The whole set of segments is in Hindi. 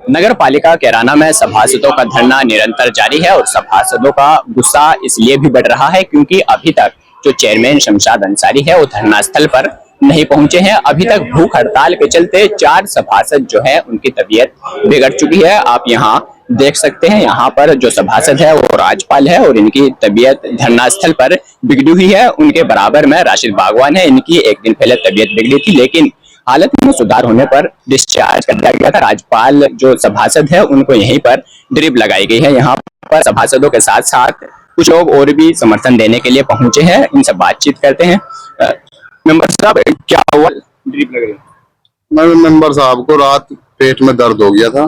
नगर पालिका कैराना में सभासदों का धरना निरंतर जारी है और सभासदों का गुस्सा इसलिए भी बढ़ रहा है क्योंकि अभी तक जो चेयरमैन शमशाद अंसारी है वो धरना स्थल पर नहीं पहुंचे हैं। अभी तक भूख हड़ताल के चलते 4 सभासद जो है उनकी तबीयत बिगड़ चुकी है। आप यहाँ देख सकते हैं, यहाँ पर जो सभासद है वो राजपाल है और इनकी तबीयत धरना स्थल पर बिगड़ी हुई है। उनके बराबर में राशिद बागवान है, इनकी एक दिन पहले तबीयत बिगड़ी थी लेकिन हालत में सुधार होने पर डिस्चार्ज कर दिया गया था। राजपाल जो सभासद है उनको यहीं पर ड्रिप लगाई गई है। यहाँ पर सभासदों के साथ साथ कुछ लोग और भी समर्थन देने के लिए पहुंचे हैं, इनसे बातचीत करते हैं। मेंबर साहब, क्या हुआ? ड्रिप लग रही? मेंबर साहब को रात पेट में दर्द हो गया था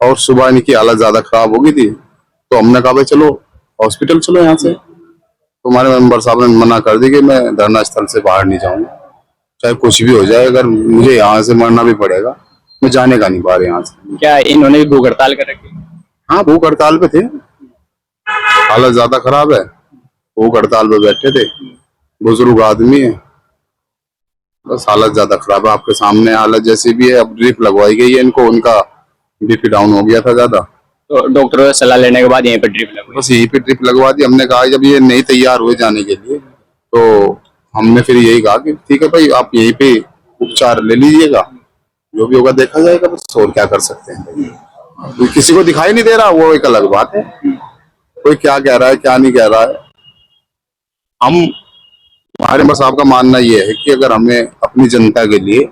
और सुबह इनकी हालत ज्यादा खराब हो गई थी, तो हमने कहा भाई चलो हॉस्पिटल चलो यहाँ से। तो हमारे मेंबर साहब ने मना कर दी कि मैं धरना स्थल से बाहर नहीं जाऊंगा, चाहे कुछ भी हो जाए, अगर मुझे यहाँ से मरना भी पड़ेगा मैं जाने का नहीं बाहर यहाँ से। क्या इन्होंने भी भूख हड़ताल कर रखी? हाँ, भूख हड़ताल पे थे, हालत ज्यादा खराब है, भूख हड़ताल पे बैठे थे, बुजुर्ग आदमी है, बस हालत ज्यादा खराब है। आपके सामने हालत जैसी भी है। अब ड्रिप लगवाई गई है इनको, उनका बीपी डाउन हो गया था ज्यादा, तो डॉक्टरों से सलाह लेने के बाद यहीं पर ड्रिप लगवाई? बस यहीं पे ड्रिप लगवा दी। हमने कहा जब ये नहीं तैयार हुए जाने के लिए तो हमने फिर यही कहा कि ठीक है भाई, आप यहीं पे उपचार ले लीजिएगा, जो भी होगा देखा जाएगा, बस और क्या कर सकते हैं। तो किसी को दिखाई नहीं दे रहा, वो एक अलग बात है, कोई क्या कह रहा है क्या नहीं कह रहा है। हम हमारे मेंबर साहब का मानना ये है कि अगर हमें अपनी जनता के लिए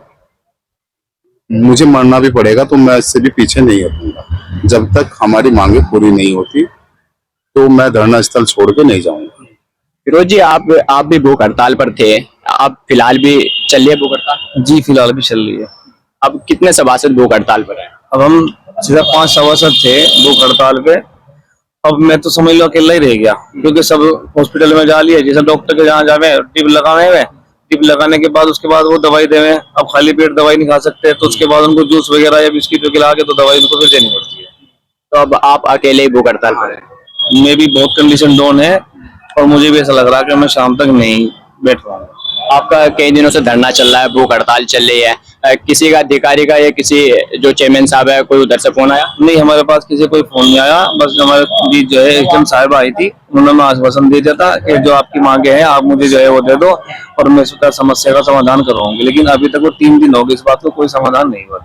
मुझे मरना भी पड़ेगा तो मैं इससे भी पीछे नहीं हटूंगा। जब तक हमारी मांगे पूरी नहीं होती तो मैं धरना स्थल छोड़ के नहीं जाऊंगा। फिरोज जी, आप भी भूख हड़ताल पर थे, आप फिलहाल भी चल रही है भूख हड़ताल? जी, फिलहाल भी चल रही है। अब कितने सभासद भूख हड़ताल पर हैं? अब हम सीधा 5 सभासद थे भूख हड़ताल पे। अब मैं तो समझ लो अकेला ही रह गया, क्योंकि सब हॉस्पिटल में जा लिए, जैसे डॉक्टर के जहाँ जावे टिप लगाने में, टिप लगाने के बाद उसके बाद वो दवाई देवे। अब खाली पेट दवाई नहीं खा सकते, तो उसके बाद उनको जूस वगैरह या बिस्किट खिला के तो दवाई उनको फिर देनी पड़ती है। तो अब आप अकेले ही भूख हड़ताल पर हैं? मैं भी बहुत कंडीशन डाउन है और मुझे भी ऐसा लग रहा है कि मैं शाम तक नहीं बैठ पाऊंगा। आपका कई दिनों से धरना चल रहा है, भूख हड़ताल चल रही है, किसी का अधिकारी का या किसी जो चेयरमैन साहब है कोई उधर से फोन आया? नहीं, हमारे पास किसी कोई फोन नहीं आया। बस हमारे बीच जो है एकदम साहिब आई थी, उन्होंने मैं आश्वासन दे दिया था कि जो आपकी मांगे हैं आप मुझे जो है वो दे दो और मैं उसका समस्या का समाधान करवाऊंगी। लेकिन अभी तक वो 3 दिन हो गए, इस बात को कोई समाधान नहीं हुआ।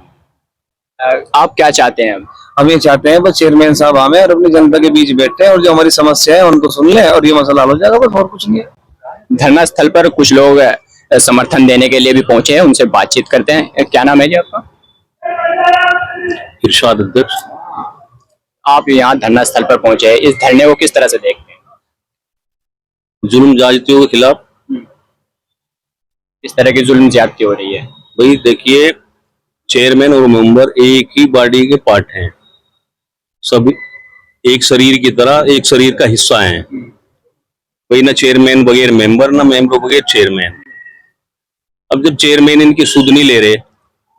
आप क्या चाहते हैं? हम ये चाहते हैं बस चेयरमैन साहब आवे और अपनी जनता के बीच बैठे और जो हमारी समस्या है उनको सुन ले और ये मसला हल हो जाएगा, बस और कुछ नहीं है। धरना स्थल पर कुछ लोग समर्थन देने के लिए भी पहुंचे हैं, उनसे बातचीत करते हैं। क्या नाम है जी आपका? इरशाद अध्यक्ष। आप यहाँ धरना स्थल पर पहुंचे हैं, इस धरने को किस तरह से देखते हैं? जुल्म ज्यादतियों के खिलाफ। इस तरह की जुल्म ज्यादती हो रही है। भाई देखिए, चेयरमैन और मेंबर एक ही बॉडी के पार्ट हैं, सब एक शरीर की तरह एक शरीर का हिस्सा हैं। भाई ना चेयरमैन बगैर मेंबर, ना मेंबर बगैर चेयरमैन। अब जब चेयरमैन इनकी सुध नहीं ले रहे,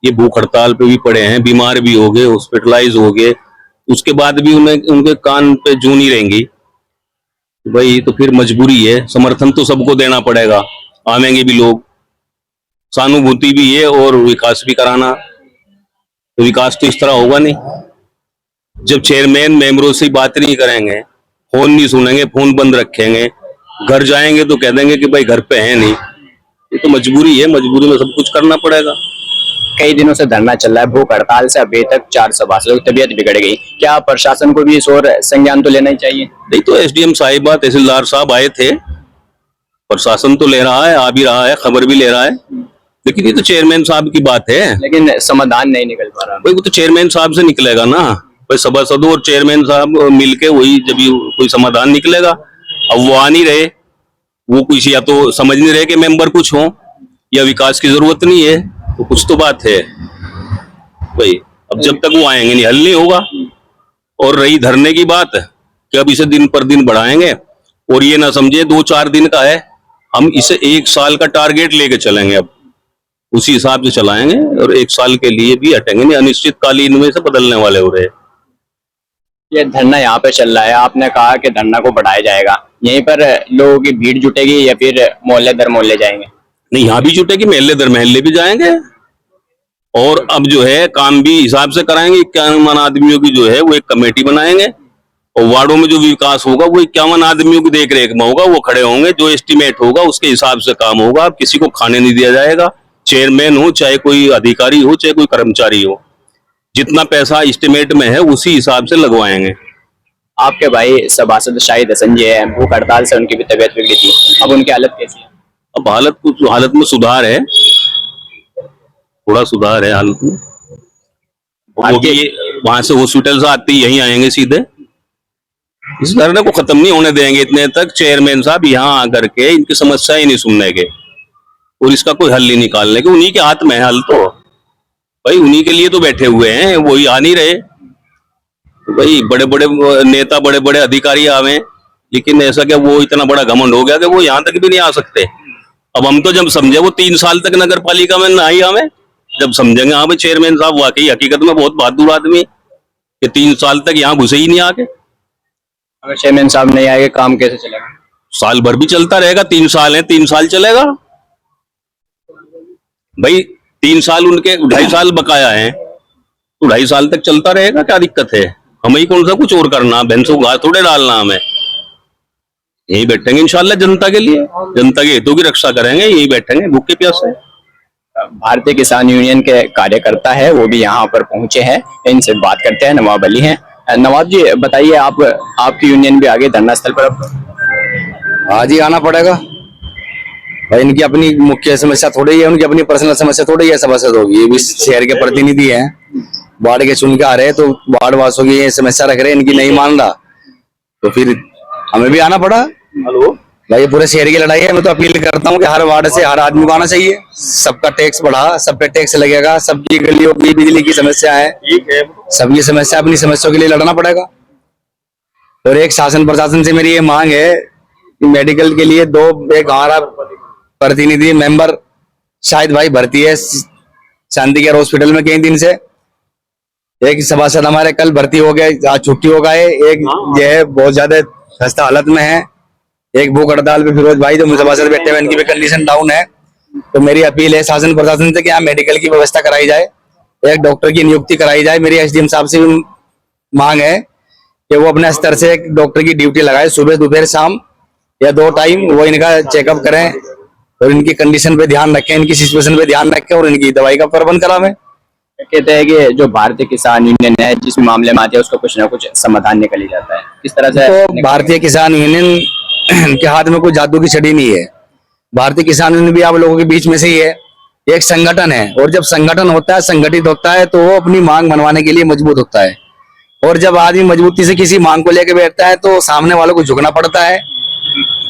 ये भूख हड़ताल पे भी पड़े हैं, बीमार भी हो गए, हॉस्पिटलाइज हो गए, उसके बाद भी उन्हें उनके कान पे जू नहीं रहेंगी भाई, तो फिर मजबूरी है, समर्थन तो सबको देना पड़ेगा। आवेंगे भी लोग, सहानुभूति भी है और विकास भी कराना, तो विकास तो इस तरह होगा नहीं। जब चेयरमैन मेंबरों से बात नहीं करेंगे, फोन नहीं सुनेंगे, फोन बंद रखेंगे, घर जाएंगे तो कह देंगे कि भाई घर पे है नहीं, ये तो मजबूरी है, मजबूरी में सब कुछ करना पड़ेगा। कई दिनों से धरना चल रहा है, भूख हड़ताल से अभी तक 4 सभासदों की तबीयत बिगड़ गई। क्या प्रशासन को भी इस और संज्ञान तो लेना ही चाहिए? नहीं तो एसडीएम साहिबा, तहसीलदार साहब आए थे, प्रशासन तो ले रहा है, आ भी रहा है, खबर भी ले रहा है, लेकिन ये तो चेयरमैन साहब की बात है। लेकिन समाधान नहीं निकल पा रहा। भाई वो तो चेयरमैन साहब से निकलेगा ना, भाई सभासदों और चेयरमैन साहब मिलके वही जब कोई समाधान निकलेगा। अब वो आ नहीं रहे, वो कुछ या तो समझ नहीं रहे कि मेंबर कुछ हो या विकास की जरूरत नहीं है, तो कुछ तो बात है भाई। अब जब तक वो आएंगे नहीं, हल नहीं होगा। और रही धरने की बात कि अब इसे दिन पर दिन बढ़ाएंगे, और ये ना समझे 2-4 दिन का है, हम इसे 1 साल का टारगेट लेके चलेंगे। अब उसी हिसाब से चलाएंगे और 1 साल के लिए भी हटेंगे नहीं, अनिश्चितकालीन में से बदलने वाले हो रहे। ये धरना यहाँ पे चल रहा है, आपने कहा कि धरना को बढ़ाया जाएगा, यहीं पर लोगों की भीड़ जुटेगी या फिर मोहल्ले दर मोहल्ले जाएंगे? नहीं, यहाँ भी जुटेगी, महल्ले दर महल्ले भी जाएंगे। और अब जो है काम भी हिसाब से कराएंगे। 51 आदमियों की जो है वो एक कमेटी बनाएंगे और वार्डों में जो विकास होगा वो 51 आदमियों की देख रेख में होगा, वो खड़े होंगे, जो एस्टिमेट होगा उसके हिसाब से काम होगा। अब किसी को खाने नहीं दिया जाएगा, चेयरमैन हो चाहे कोई अधिकारी हो चाहे कोई कर्मचारी हो, जितना पैसा एस्टिमेट में है उसी हिसाब से लगवाएंगे। आपके भाई सभासद शाहिद हसन जी है, भूख हड़ताल से उनकी भी तबीयत बिगड़ी थी, अब उनकी हालत कैसी है? अब हालत में सुधार है, थोड़ा सुधार है हालत में। वो भी वहां से हॉस्पिटल से आते ही यहीं आएंगे सीधे। इस धरने को खत्म नहीं होने देंगे इतने तक चेयरमैन साहब यहाँ आकर के इनकी समस्या ही नहीं सुनने के और इसका कोई हल नहीं निकालने के। उन्हीं के हाथ में है हल, तो भाई उन्हीं के लिए तो बैठे हुए हैं, वही आ नहीं रहे। तो भाई बड़े बड़े नेता बड़े बड़े अधिकारी आवे, लेकिन ऐसा क्या वो इतना बड़ा घमंड हो गया कि वो यहाँ तक भी नहीं आ सकते। अब हम तो जब समझे वो 3 साल तक नगर पालिका में ना ही आवे, जब समझेंगे हाँ भाई चेयरमैन साहब वाकई हकीकत में बहुत बहादुर आदमी कि 3 साल तक यहाँ घुसे ही नहीं आके। अगर चेयरमैन साहब नहीं आएंगे काम कैसे चलेगा? साल भर भी चलता रहेगा, 3 साल है 3 साल चलेगा भाई। 3 साल उनके 2.5 साल बकाया है, तो 2.5 साल तक चलता रहेगा, क्या दिक्कत है? हमें ही कौन सा कुछ और करना, भैंसों घास थोड़े डालना, हमें यही बैठेंगे इंशाल्लाह जनता के लिए, जनता के हितों की रक्षा करेंगे, यही बैठेंगे भूखे प्यासे। भारतीय किसान यूनियन के कार्यकर्ता है वो भी यहाँ पर पहुंचे हैं, इनसे बात करते हैं। नवाब अली हैं। नवाब जी बताइए, आपकी यूनियन भी आगे धरना स्थल पर? अब आज ही आना पड़ेगा भाई, इनकी अपनी मुख्य समस्या थोड़ी है, उनकी अपनी पर्सनल समस्या थोड़ी है, सभासद होगी। ये भी शहर के प्रतिनिधि हैं, वार्ड के चुन के आ रहे हैं, तो वार्ड वासियों की ये समस्या रख रहे हैं, इनकी नहीं मान रहा तो फिर हमें भी आना पड़ा। हेलो भाई ये पूरे शहर की लड़ाई है। मैं तो अपील करता हूँ कि हर वार्ड से हर आदमी को आना चाहिए। सबका टैक्स बढ़ा, सब पे टैक्स लगेगा, सबकी गलियों की बिजली की समस्या है, सबकी समस्या, अपनी समस्याओं के लिए लड़ना पड़ेगा। और एक शासन प्रशासन से मेरी ये मांग है कि मेडिकल के लिए एक हमारा प्रतिनिधि मेंबर शाहिद भाई भर्ती है शांति केयर हॉस्पिटल में कई दिन से। एक सभासद हमारे कल भर्ती हो गए, आज छुट्टी हो गए। एक ये है बहुत ज्यादा खस्ता हालत में है। एक भूख हड़ताल पे फिरोज भाई जो सभासद बैठे हुए, इनकी भी कंडीशन डाउन है। तो मेरी अपील है शासन प्रशासन से कि यहाँ मेडिकल की व्यवस्था कराई जाए, एक डॉक्टर की नियुक्ति कराई जाए। मेरी एसडीएम साहब से भी मांग है कि वो अपने स्तर से एक डॉक्टर की ड्यूटी लगाए, सुबह दोपहर शाम या 2 टाइम, वो इनका चेकअप करें और इनकी कंडीशन पे ध्यान रखें, इनकी सिचुएशन पे ध्यान रखें और इनकी दवाई का प्रबंध करावें। कहते हैं कि जो भारतीय किसान यूनियन है जिस मामले में आती है उसका कुछ ना कुछ समाधान निकल ही जाता है, किस तरह से? तो भारतीय किसान यूनियन के हाथ में कोई जादू की छड़ी नहीं है। भारतीय किसान यूनियन भी आप लोगों के बीच में से ही है, एक संगठन है। और जब संगठन होता है, संगठित होता है, तो वो अपनी मांग मनवाने के लिए मजबूत होता है। और जब आदमी मजबूती से किसी मांग को लेकर बैठता है तो सामने वालों को झुकना पड़ता है।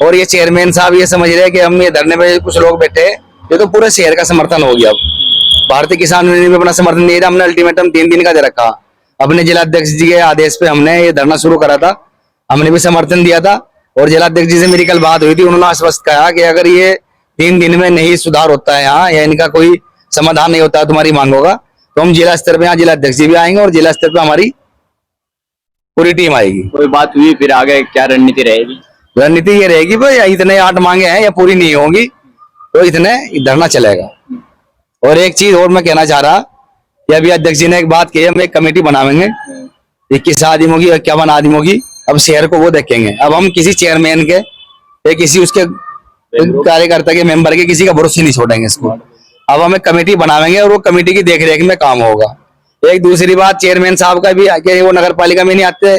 और ये चेयरमैन साहब ये समझ रहे हैं कि हम ये धरने में कुछ लोग बैठे हैं, ये तो पूरे शहर का समर्थन हो गया। भारतीय किसान यूनियन में अपना समर्थन नहीं रहा। हमने अल्टीमेटम 3 दिन का दे रखा, अपने जिलाध्यक्ष जी के आदेश पे हमने ये धरना शुरू करा था, हमने भी समर्थन दिया था। और जिलाध्यक्ष जी से मेरी कल बात हुई थी, उन्होंने आश्वस्त कहा कि अगर ये 3 दिन में नहीं सुधार होता है यहाँ, या इनका कोई समाधान नहीं होता है तुम्हारी मांगों का, तो हम जिला स्तर पे यहाँ जिलाध्यक्ष जी भी आएंगे और जिला स्तर पे हमारी पूरी टीम आएगी। कोई बात हुई फिर आगे क्या रणनीति रहेगी? रणनीति ये रहेगी भाई, इतने 8 मांगे हैं या पूरी नहीं होंगी तो इतने धरना चलेगा। और एक चीज और मैं कहना चाह रहा कि अभी अध्यक्ष जी ने एक बात कही, हम एक कमेटी बनावेंगे 21 आदमियों की, 51 आदमियों की। अब शहर को वो देखेंगे। अब हम किसी चेयरमैन के या किसी उसके कार्यकर्ता के मेंबर के किसी का भरोसे नहीं छोड़ेंगे इसको। अब हम एक कमेटी बनावेंगे और वो कमेटी की देखरेख में काम होगा। एक दूसरी बात, चेयरमैन साहब का भी कि वो नगर पालिका में नहीं आते,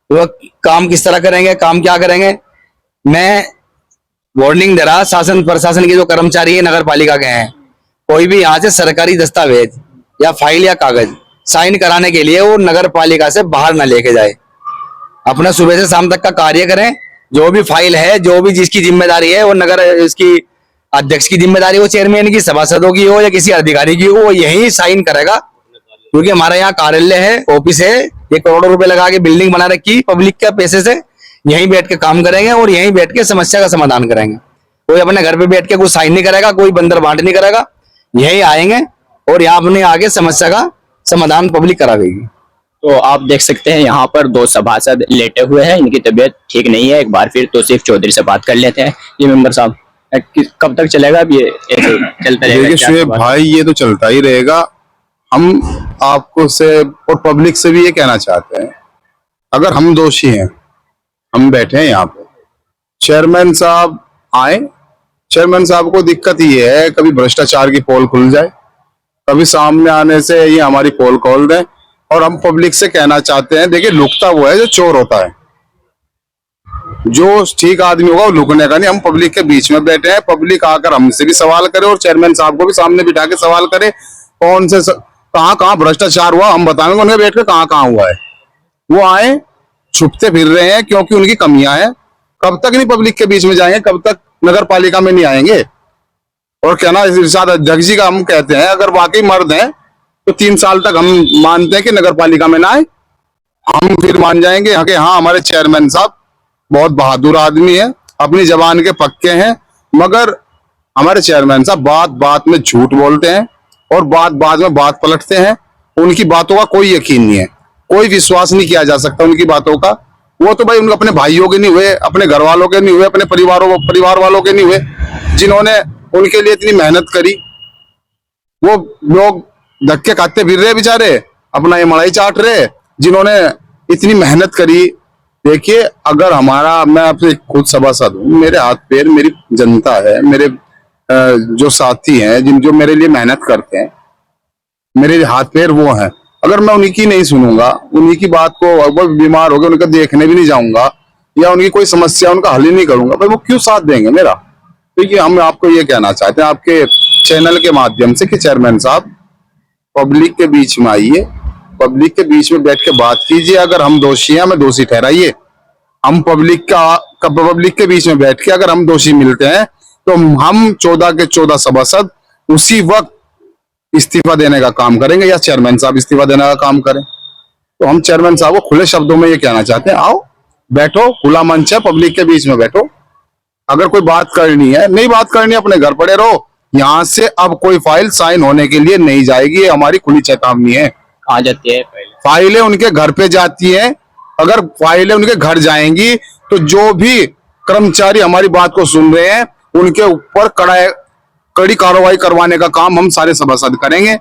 वो काम किस तरह करेंगे, काम क्या करेंगे। मैं वार्निंग दे रहा शासन प्रशासन के जो कर्मचारी है नगर पालिका के हैं, कोई भी यहाँ से सरकारी दस्तावेज या फाइल या कागज साइन कराने के लिए वो नगर पालिका से बाहर ना लेके जाए। अपना सुबह से शाम तक का कार्य करें। जो भी फाइल है, जो भी जिसकी जिम्मेदारी है, वो नगर इसकी अध्यक्ष की जिम्मेदारी हो, चेयरमैन की, सभासदों की हो या किसी अधिकारी की हो, वो यही साइन करेगा। क्योंकि हमारे यहाँ कार्यालय है, ऑफिस है, ये करोड़ों रुपए लगा के बिल्डिंग बना रखी पब्लिक के पैसे से, यहीं बैठ के काम करेंगे और यहीं बैठ के समस्या का समाधान करेंगे। कोई अपने घर पे बैठ के कुछ साइन नहीं करेगा, कोई बंदर बांट नहीं करेगा, यही आएंगे और यहाँ अपने आगे समस्या का समाधान पब्लिक करावेगी। तो आप देख सकते हैं यहाँ पर 2 सभासद लेटे हुए हैं, इनकी तबीयत ठीक नहीं है। एक बार फिर तौसीफ चौधरी से बात कर लेते हैं। ये मेंबर साहब, कब तक चलेगा अब ये ऐसे चलता रहेगा? देखिए शुएब भाई, ये तो चलता ही रहेगा। हम आपको से और पब्लिक से भी ये कहना चाहते हैं, अगर हम दोषी हैं, हम बैठे हैं यहाँ पे, चेयरमैन साहब आए, चेयरमैन साहब को दिक्कत ये है कभी भ्रष्टाचार की पोल खुल जाए, कभी सामने आने से ये हमारी पोल खोल दें। और हम पब्लिक से कहना चाहते हैं, देखिए लुकता वो है जो चोर होता है, जो ठीक आदमी होगा वो लुकने का नहीं। हम पब्लिक के बीच में बैठे हैं, पब्लिक आकर हमसे भी सवाल करे और चेयरमैन साहब को भी सामने बिठा के सवाल करे, कौन से कहाँ कहाँ भ्रष्टाचार हुआ हम बताएंगे उन्हें बैठ के कहाँ कहाँ हुआ है। वो आए, छुपते फिर रहे हैं क्योंकि उनकी कमियां हैं। कब तक नहीं पब्लिक के बीच में जाएंगे, कब तक नगर पालिका में नहीं आएंगे। और कहना इरशाद अध्यक्ष जी का हम कहते हैं, अगर वाकई मर्द हैं तो 3 साल तक हम मानते हैं कि नगर पालिका में ना आए, हम फिर मान जाएंगे कि हाँ हमारे चेयरमैन साहब बहुत बहादुर आदमी है, अपनी जबान के पक्के हैं। मगर हमारे चेयरमैन साहब बात बात में झूठ बोलते हैं और बात बात में बात पलटते हैं। उनकी बातों का कोई यकीन नहीं है, कोई विश्वास नहीं किया जा सकता उनकी बातों का। वो तो भाई उनके अपने भाइयों के नहीं हुए, अपने घर वालों के नहीं हुए, अपने परिवार वालों के नहीं हुए, जिन्होंने उनके लिए इतनी मेहनत करी। वो लोग धक्के खाते फिर रहे बेचारे, अपना ये मलाई चाट रहे, जिन्होंने इतनी मेहनत करी। देखिए अगर हमारा, मैं आपसे खुद सभासद हूँ, मेरे हाथ पैर मेरी जनता है, मेरे जो साथी हैं जो मेरे लिए मेहनत करते हैं, मेरे हाथ पैर वो हैं। अगर मैं उन्हीं की नहीं सुनूंगा, उन्हीं की बात को, वो बीमार हो गए उनका देखने भी नहीं जाऊंगा या उनकी कोई समस्या उनका हल ही नहीं करूंगा, भाई वो क्यों साथ देंगे मेरा। तो हम आपको ये कहना चाहते हैं आपके चैनल के माध्यम से कि चेयरमैन साहब पब्लिक के बीच में आइए, पब्लिक के बीच में बैठ के बात कीजिए। अगर हम दोषी हैं हमें दोषी ठहराइए। हम पब्लिक के बीच में बैठ के अगर हम दोषी मिलते हैं तो हम 14 के 14 सभासद उसी वक्त इस्तीफा देने का काम करेंगे या चेयरमैन साहब इस्तीफा देने का काम करें। तो हम चेयरमैन साहब को खुले शब्दों में ये कहना चाहते हैं, आओ बैठो, खुला मंच है, पब्लिक के बीच में बैठो। अगर कोई बात करनी है, नहीं बात करनी है, अपने घर पड़े रहो। यहाँ से अब कोई फाइल साइन होने के लिए नहीं जाएगी, ये हमारी खुली चेतावनी है। कहाँ जाती है फाइलें? उनके घर पे जाती है। अगर फाइलें उनके घर जाएंगी तो जो भी कर्मचारी हमारी बात को सुन रहे हैं उनके ऊपर कड़ी कार्रवाई करवाने का काम हम सारे सभासद करेंगे।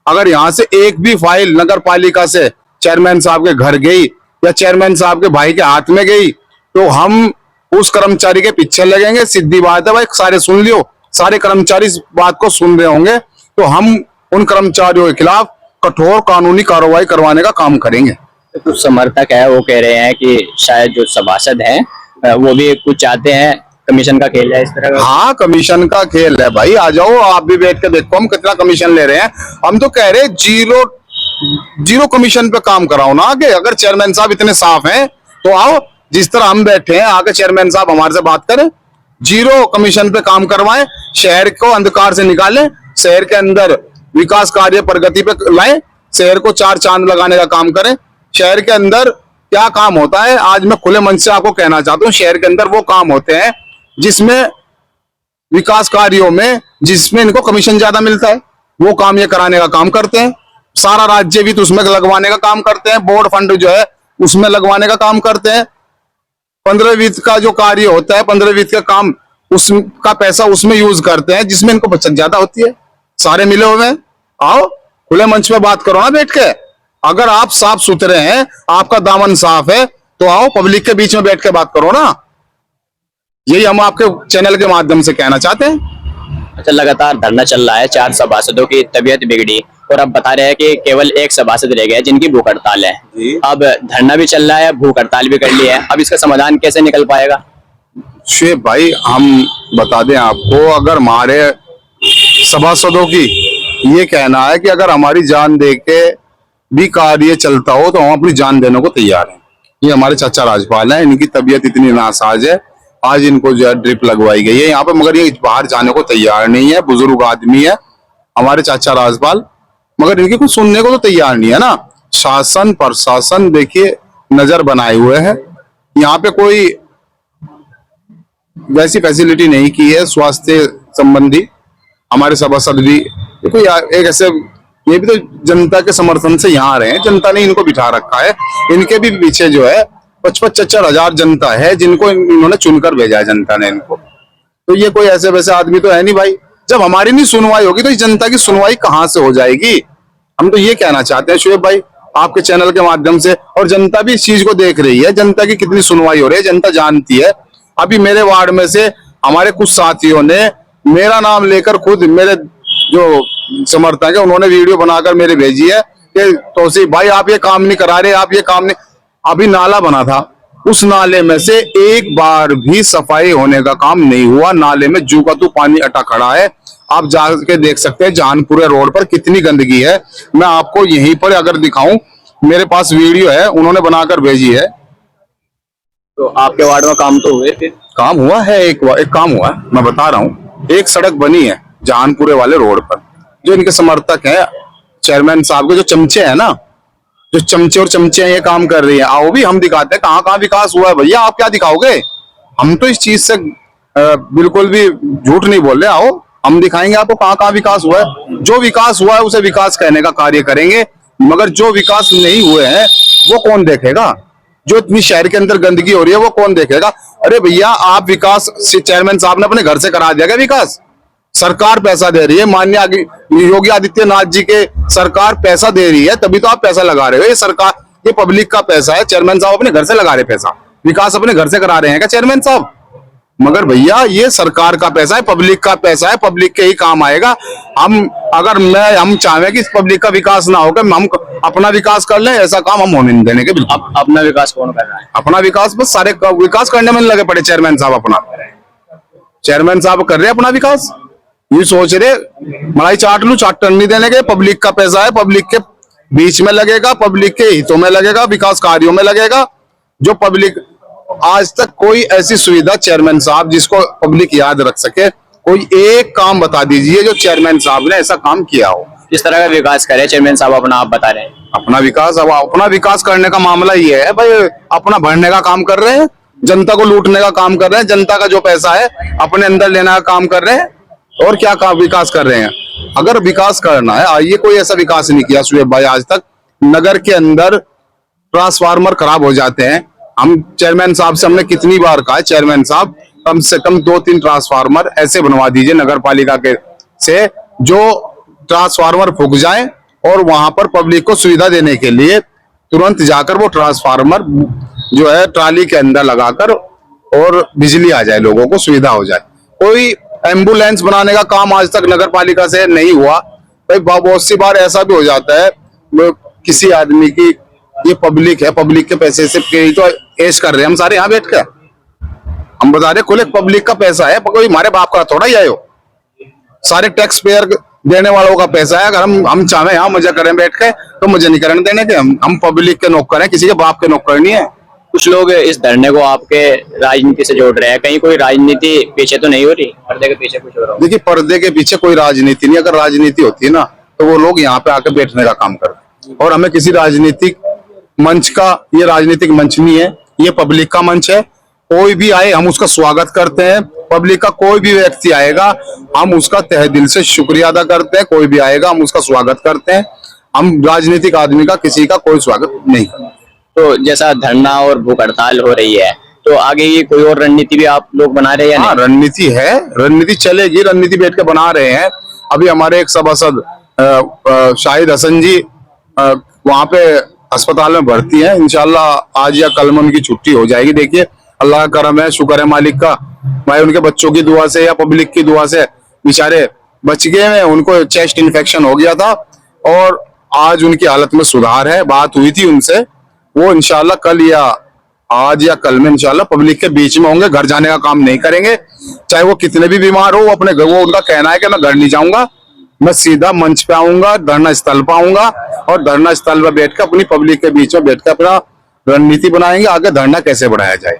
अगर यहाँ से एक भी फाइल नगर पालिका से चेयरमैन साहब के घर गई या चेयरमैन साहब के भाई के हाथ में गई तो हम उस कर्मचारी के पीछे लगेंगे। सीधी बात है भाई, सारे सुन लियो, सारे कर्मचारी इस बात को सुन रहे होंगे, तो हम उन कर्मचारियों के खिलाफ कठोर कानूनी कार्रवाई करवाने का काम करेंगे। तो कुछ समर्थक है वो कह रहे हैं कि शायद जो सभासद हैं वो भी कुछ चाहते हैं कमीशन का खेल है इस तरह का। हाँ कमीशन का खेल है भाई, आ जाओ आप भी बैठ के देखो हम कितना कमीशन ले रहे हैं। हम तो कह रहे हैं जीरो कमीशन पे काम कराओ ना आगे। अगर चेयरमैन साहब इतने साफ हैं तो आओ, जिस तरह हम बैठे हैं आगे चेयरमैन साहब हमारे से बात करें, 0 कमीशन पे काम करवाएं, शहर को अंधकार से निकालें, शहर के अंदर विकास कार्य प्रगति पे लाएं, शहर को 4 चांद लगाने का काम करें। शहर के अंदर क्या काम होता है, आज मैं खुले मन से आपको कहना चाहता हूँ, शहर के अंदर वो काम होते हैं जिसमें विकास कार्यों में जिसमें इनको कमीशन ज्यादा मिलता है, वो काम ये कराने का काम करते हैं। सारा राज्य भी तो उसमें लगवाने का काम करते हैं, बोर्ड फंड जो है उसमें लगवाने का काम करते हैं। 15 वित्त का जो कार्य होता है, 15 वित्त का काम, उसका पैसा उसमें यूज करते हैं जिसमें इनको बचत ज्यादा होती है। सारे मिले हुए हैं, आओ खुले मंच पे बात करो ना बैठ के। अगर आप साफ सुथरे हैं, आपका दामन साफ है, तो आओ पब्लिक के बीच में बैठ के बात करो ना। यही हम आपके चैनल के माध्यम से कहना चाहते हैं। अच्छा, लगातार धरना चल रहा है, 4 सभासदों की तबीयत बिगड़ी और अब बता रहे हैं कि केवल 1 सभासद रह गया जिनकी भूख हड़ताल है। अब धरना भी चल रहा है, भूख हड़ताल भी कर ली है, अब इसका समाधान कैसे निकल पाएगा? शेख भाई हम बता दें आपको, अगर हमारे सभासदों की ये कहना है कि अगर हमारी जान दे के भी कार्य चलता हो तो हम अपनी जान देने को तैयार हैं। ये हमारे चाचा राजपाल हैं, इनकी तबीयत इतनी नासाज है, आज इनको जो है ड्रिप लगवाई गई है यहाँ पे, मगर ये बाहर जाने को तैयार नहीं है। बुजुर्ग आदमी है हमारे चाचा राजपाल, मगर इनकी कुछ सुनने को तो तैयार नहीं है ना। शासन प्रशासन देखिए नजर बनाए हुए है, यहाँ पे कोई वैसी फैसिलिटी नहीं की है स्वास्थ्य संबंधी। हमारे सभासद भी देखो एक ऐसे, ये भी तो जनता के समर्थन से यहाँ रहे हैं, जनता ने इनको बिठा रखा है। इनके भी पीछे जो है 55-54 हजार जनता है जिनको इन्होंने चुनकर भेजा है जनता ने इनको। तो ये कोई ऐसे वैसे आदमी तो है नहीं भाई। जब हमारी नहीं सुनवाई होगी तो इस जनता की सुनवाई कहाँ से हो जाएगी? हम तो ये कहना चाहते हैं शुएब भाई आपके चैनल के माध्यम से, और जनता भी इस चीज को देख रही है, जनता की कितनी सुनवाई हो रही है जनता जानती है। अभी मेरे वार्ड में से हमारे कुछ साथियों ने मेरा नाम लेकर खुद मेरे जो समर्थक है उन्होंने वीडियो बनाकर मेरे भेजी है कि तौसीफ भाई आप ये काम नहीं करा रहे, आप ये काम नहीं। अभी नाला बना था, उस नाले में से एक बार भी सफाई होने का काम नहीं हुआ। नाले में जू का तू पानी अटा खड़ा है, आप जाके देख सकते हैं जहानपुरा रोड पर कितनी गंदगी है। मैं आपको यहीं पर अगर दिखाऊं, मेरे पास वीडियो है, उन्होंने बनाकर भेजी है। तो आपके वार्ड में काम तो हुए फिर? काम हुआ है, एक काम हुआ है, मैं बता रहा हूँ। एक सड़क बनी है जहानपुरे वाले रोड पर, जो इनके समर्थक हैं चेयरमैन साहब के, जो चमचे हैं ना, जो चमचे और चमचे ये काम कर रही है। आओ भी हम दिखाते हैं कहाँ कहाँ विकास हुआ है। भैया आप क्या दिखाओगे, हम तो इस चीज से बिल्कुल भी झूठ नहीं बोल रहे। आओ हम दिखाएंगे आपको कहाँ कहाँ विकास हुआ है। जो विकास हुआ है उसे विकास कहने का कार्य करेंगे, मगर जो विकास नहीं हुए हैं वो कौन देखेगा? जो इतनी शहर के अंदर गंदगी हो रही है वो कौन देखेगा? अरे भैया आप विकास चेयरमैन साहब ने अपने घर से करा दिया क्या विकास? सरकार पैसा दे रही है, माननीय योगी आदित्यनाथ जी के सरकार पैसा दे रही है, तभी तो आप पैसा लगा रहे हो। ये सरकार, ये पब्लिक का पैसा है, चेयरमैन साहब अपने घर से लगा रहे पैसा, विकास अपने घर से करा रहे हैं क्या चेयरमैन साहब? मगर भैया ये सरकार का पैसा है, पब्लिक का पैसा है, पब्लिक के ही काम आएगा। हम चाहें कि इस पब्लिक का विकास ना होकर हम अपना विकास कर लें, ऐसा काम हम होने नहीं देने के। बिल्कुल अपना विकास कौन कर रहा है? अपना विकास बस सारे विकास करने में लगे पड़े चेयरमैन साहब। अपना चेयरमैन साहब कर रहे हैं अपना विकास, ये सोच रहे मलाई चाट लू, चाट नहीं देने के। पब्लिक का पैसा है, पब्लिक के बीच में लगेगा, पब्लिक के हितों में लगेगा, विकास कार्यों में लगेगा। जो पब्लिक, आज तक कोई ऐसी सुविधा चेयरमैन साहब जिसको पब्लिक याद रख सके, कोई एक काम बता दीजिए जो चेयरमैन साहब ने ऐसा काम किया हो। किस तरह का विकास करे चेयरमैन साहब अपना, आप बता रहे हैं? अपना विकास, अब अपना विकास करने का मामला ये है भाई, अपना भरने का काम कर रहे हैं, जनता को लूटने का काम कर रहे हैं, जनता का जो पैसा है अपने अंदर लेने का काम कर रहे हैं। और क्या काम विकास कर रहे हैं? अगर विकास करना है, आइए, कोई ऐसा विकास नहीं किया शुएब भाई आज तक। नगर के अंदर ट्रांसफार्मर खराब हो जाते हैं, हम चेयरमैन साहब से हमने कितनी बार कहा, चेयरमैन साहब कम से कम 2-3 ट्रांसफार्मर ऐसे बनवा दीजिए नगर पालिका के से, जो ट्रांसफार्मर फूक जाए और वहां पर पब्लिक को सुविधा देने के लिए तुरंत जाकर वो ट्रांसफार्मर जो है ट्राली के अंदर लगाकर और बिजली आ जाए, लोगों को सुविधा हो जाए। कोई एम्बुलेंस बनाने का काम आज तक नगर पालिका से नहीं हुआ भाई। बहुत सी बार ऐसा भी हो जाता है, किसी आदमी की, ये पब्लिक है, पब्लिक के पैसे से तो ऐश कर रहे हैं हम सारे यहाँ बैठ कर। हम बता रहे खुले, पब्लिक का पैसा है, कोई हमारे बाप का थोड़ा ही आए हो, सारे टैक्स पेयर देने वालों का पैसा है। अगर हम चाहें यहाँ मजा करें बैठ के, तो मुझे नहीं करने देने के। हम पब्लिक के नौकर हैं, किसी के बाप के नौकर नहीं है। कुछ लोग इस धरने को आपके राजनीति से जोड़ रहे हैं, कहीं कोई राजनीति पीछे तो नहीं हो रही? पर्दे के पीछे कुछ हो रहा है? देखिए, पर्दे के पीछे कोई राजनीति नहीं। अगर राजनीति होती है ना, तो वो लोग यहाँ पे आके बैठने का काम करते। और हमें किसी राजनीतिक मंच का, ये राजनीतिक मंच नहीं है, ये पब्लिक का मंच है। कोई भी आए हम उसका स्वागत करते हैं। पब्लिक का कोई भी व्यक्ति आएगा हम उसका तहे दिल से शुक्रिया अदा करते हैं। कोई भी आएगा हम उसका स्वागत करते हैं। हम राजनीतिक आदमी का, किसी का कोई स्वागत नहीं करते। तो जैसा धरना और भूख हड़ताल हो रही है, तो आगे ये कोई और रणनीति भी आप लोग बना रहे हैं? हाँ, रणनीति है, रणनीति चलेगी, रणनीति बैठ के बना रहे हैं। अभी हमारे एक सभासद शाहिद हसन जी वहां पे अस्पताल में भर्ती है। इंशाल्लाह आज या कल में उनकी छुट्टी हो जाएगी। देखिए, अल्लाह का करम है, शुक्र है मालिक का, भाई उनके बच्चों की दुआ से या पब्लिक की दुआ से बेचारे बच गए हैं। उनको चेस्ट इन्फेक्शन हो गया था और आज उनकी हालत में सुधार है। बात हुई थी उनसे, वो इंशाल्लाह कल या आज या कल में इंशाल्लाह पब्लिक के बीच में होंगे। घर जाने का काम नहीं करेंगे, चाहे वो कितने भी बीमार हो। वो अपने घर, वो उनका कहना है कि मैं घर नहीं जाऊंगा, मैं सीधा मंच पे आऊंगा, धरना स्थल पे आऊंगा और धरना स्थल पर बैठ कर अपनी पब्लिक के बीच में बैठ कर अपना रणनीति बनाएंगे, आगे धरना कैसे बढ़ाया जाए।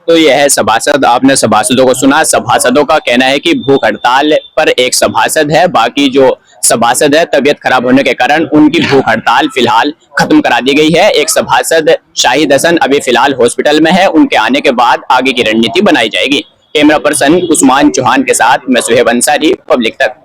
तो यह है सभासद, आपने सभासदों को सुना। सभासदों का कहना है कि भूख हड़ताल पर एक सभासद है, बाकी जो सभासद है तबियत खराब होने के कारण उनकी भूख हड़ताल फिलहाल खत्म करा दी गई है। एक सभासद शाहिद हसन अभी फिलहाल हॉस्पिटल में है, उनके आने के बाद आगे की रणनीति बनाई जाएगी। कैमरा पर्सन उस्मान चौहान के साथ मैं सुहेब अंसारी, पब्लिक तक।